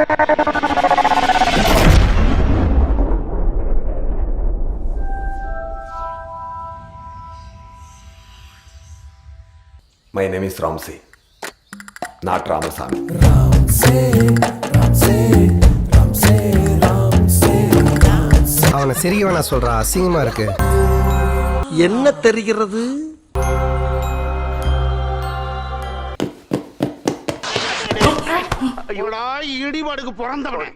My name is Ramsey, not Ramasamy. அவனை சிரிக்கவனா சொல்றா, அசிங்கமா இருக்கு. என்ன தெரிகிறது? இடிபாடுக்கு பிறந்தவன்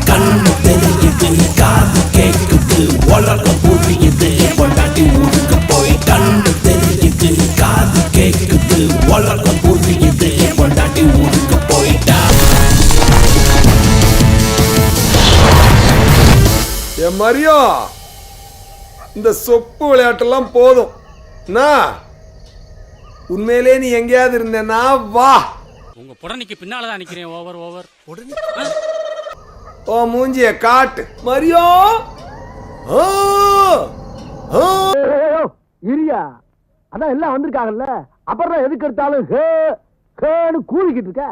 கண்ணு தெரியுது, காது கேக்குது, உலகம் புரியுது, பொண்டாட்டி ஊருக்கு போய். கண்ணு தெரியுது, காது கேக்குது, உலகம் புரியுது, பொண்டாட்டி ஊருக்கு போயிட்டா. என் மரியோ, இந்த சொப்பு விளையாட்டெல்லாம் போதும். உண்மையிலே நீ எங்கேயாவது இருந்தேன்னா வா. உங்க புடனைக்கு பின்னாலதான் நிக்கிறேன். Over over. ஓ மூஞ்சிய காட்டு மரியோ. இரியா, அதான் எல்லாம் வந்திருக்காங்கல்ல, அப்புறம் எதுக்கு எடுத்தாலும் கூறிக்கிட்டு இருக்க.